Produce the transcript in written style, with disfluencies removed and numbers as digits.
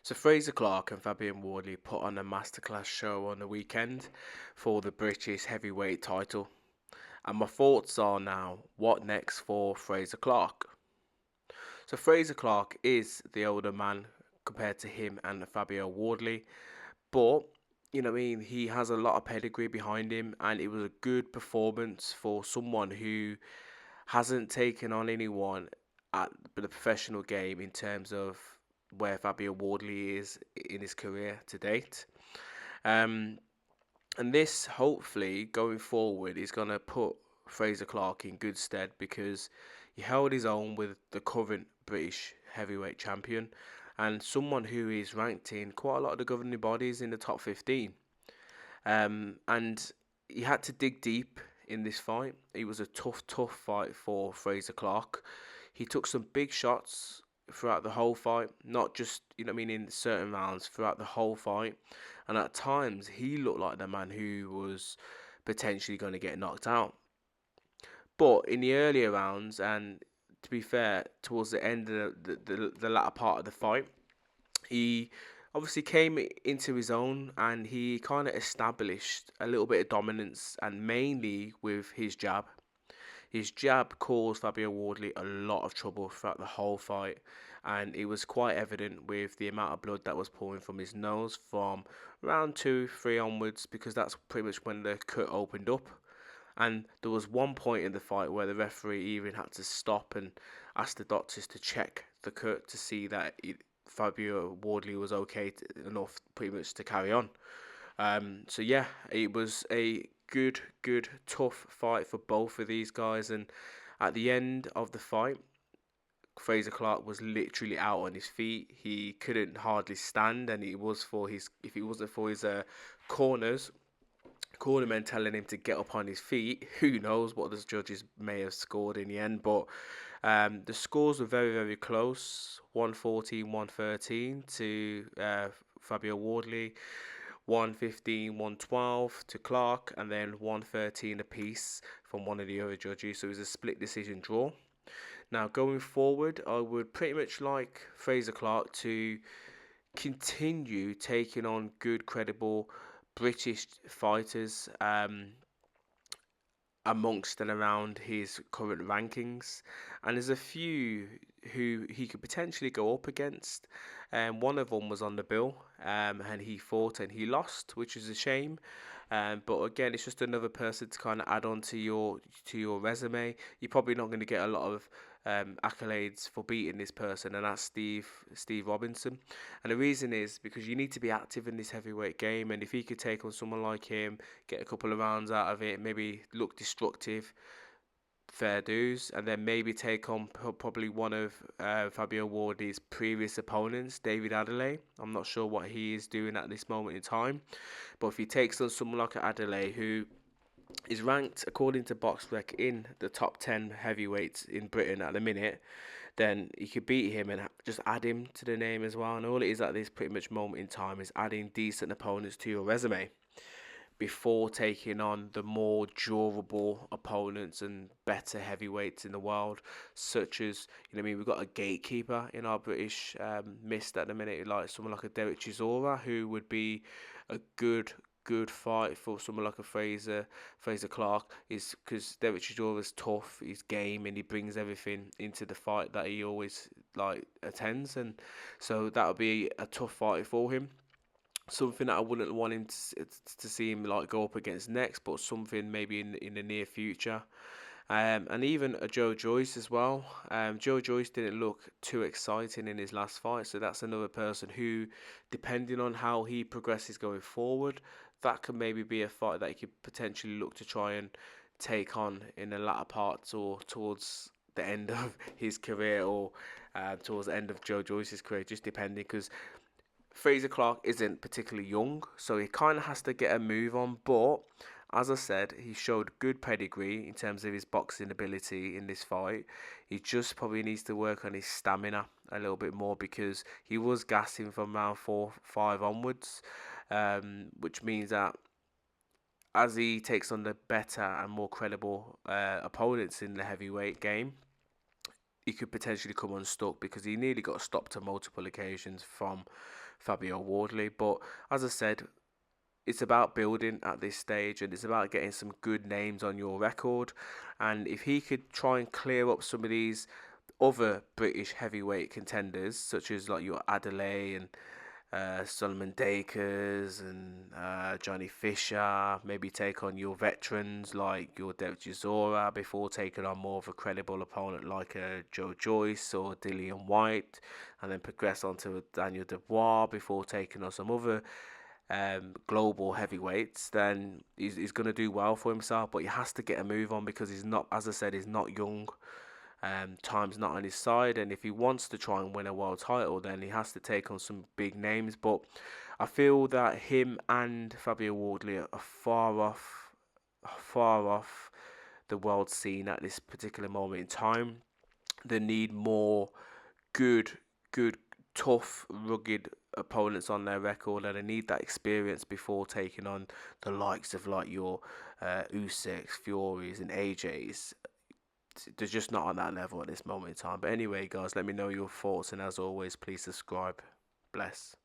So Frazer Clarke and Fabian Wardley put on a masterclass show on the weekend for the British heavyweight title. And my thoughts are now, what next for Frazer Clarke? So Frazer Clarke is the older man compared to him and Fabio Wardley, but he has a lot of pedigree behind him, and it was a good performance for someone who hasn't taken on anyone at the professional game in terms of where Fabio Wardley is in his career to date. Um, and this, hopefully, going forward, is going to put Frazer Clarke in good stead because he held his own with the current British heavyweight champion and someone who is ranked in quite a lot of the governing bodies in the top 15. And he had to dig deep in this fight. It was a tough fight for Frazer Clarke. He took some big shots throughout the whole fight, not just, in certain rounds, throughout the whole fight. And at times, he looked like the man who was potentially going to get knocked out. But in the earlier rounds, and to be fair, towards the end of the latter part of the fight, he obviously came into his own and he kind of established a little bit of dominance, and mainly with his jab. His jab caused Fabio Wardley a lot of trouble throughout the whole fight, and it was quite evident with the amount of blood that was pouring from his nose from round 2, 3 onwards, because that's pretty much when the cut opened up. And there was one point in the fight where the referee even had to stop and ask the doctors to check the cut to see that Fabio Wardley was okay enough pretty much to carry on. So yeah, it was a good, tough fight for both of these guys. And at the end of the fight, Frazer Clarke was literally out on his feet. He couldn't hardly stand, and it was for his if it wasn't for his corners cornermen telling him to get up on his feet. Who knows what the judges may have scored in the end, but the scores were very close. 114, 113 to Fabio Wardley, 115, 112 to Clarke, and then 113 apiece from one of the other judges. So it was a split decision draw. Now, going forward, I would pretty much like Frazer Clarke to continue taking on good, credible British fighters amongst and around his current rankings. And there's a few who he could potentially go up against. One of them was on the bill, and he fought and he lost, which is a shame. But again, it's just another person to kind of add on to your resume. You're probably not going to get a lot of accolades for beating this person, and that's Steve Robinson. And the reason is because you need to be active in this heavyweight game, and if he could take on someone like him, get a couple of rounds out of it, maybe look destructive, fair dues, and then maybe take on probably one of Fabio Wardley's previous opponents, David Adelaide. I'm not sure what he is doing at this moment in time, but if he takes on someone like Adelaide, who is ranked according to BoxRec in the top 10 heavyweights in Britain at the minute, then you could beat him and just add him to the name as well. And all it is at this pretty much moment in time is adding decent opponents to your resume before taking on the more durable opponents and better heavyweights in the world, such as, we've got a gatekeeper in our British mist at the minute, like someone like a Derek Chisora, who would be a good fight for someone like a Frazer Clarke, is because Derek Chisora's tough, he's game, and he brings everything into the fight that he always attends, and so that would be a tough fight for him. Something that I wouldn't want him to see him go up against next, but something maybe in the near future. And even a Joe Joyce as well. Joe Joyce didn't look too exciting in his last fight, so that's another person who, depending on how he progresses going forward, that could maybe be a fight that he could potentially look to try and take on in the latter parts or towards the end of his career, or towards the end of Joe Joyce's career, just depending, because Frazer Clarke isn't particularly young, so he kind of has to get a move on. But as I said, he showed good pedigree in terms of his boxing ability in this fight. He just probably needs to work on his stamina a little bit more, because he was gassing from round 4, 5 onwards, which means that as he takes on the better and more credible opponents in the heavyweight game, he could potentially come unstuck because he nearly got stopped on multiple occasions from Fabio Wardley. But as I said, it's about building at this stage, and it's about getting some good names on your record. And if he could try and clear up some of these other British heavyweight contenders, such as like your Adelaide and Solomon Dakers and Johnny Fisher, maybe take on your veterans like your Dev Chisora before taking on more of a credible opponent like Joe Joyce or Dillian White, and then progress on to Daniel Dubois before taking on some other global heavyweights, then he's going to do well for himself. But he has to get a move on because he's not, as I said, he's not young. Time's not on his side, and if he wants to try and win a world title, then he has to take on some big names. But I feel that him and Fabio Wardley are far off the world scene at this particular moment in time. They need more good, good, tough, rugged opponents on their record, and they need that experience before taking on the likes of like your Usyks, Furies, and AJ's. They're just not on that level at this moment in time. But anyway, guys, let me know your thoughts, and as always, please subscribe. Bless.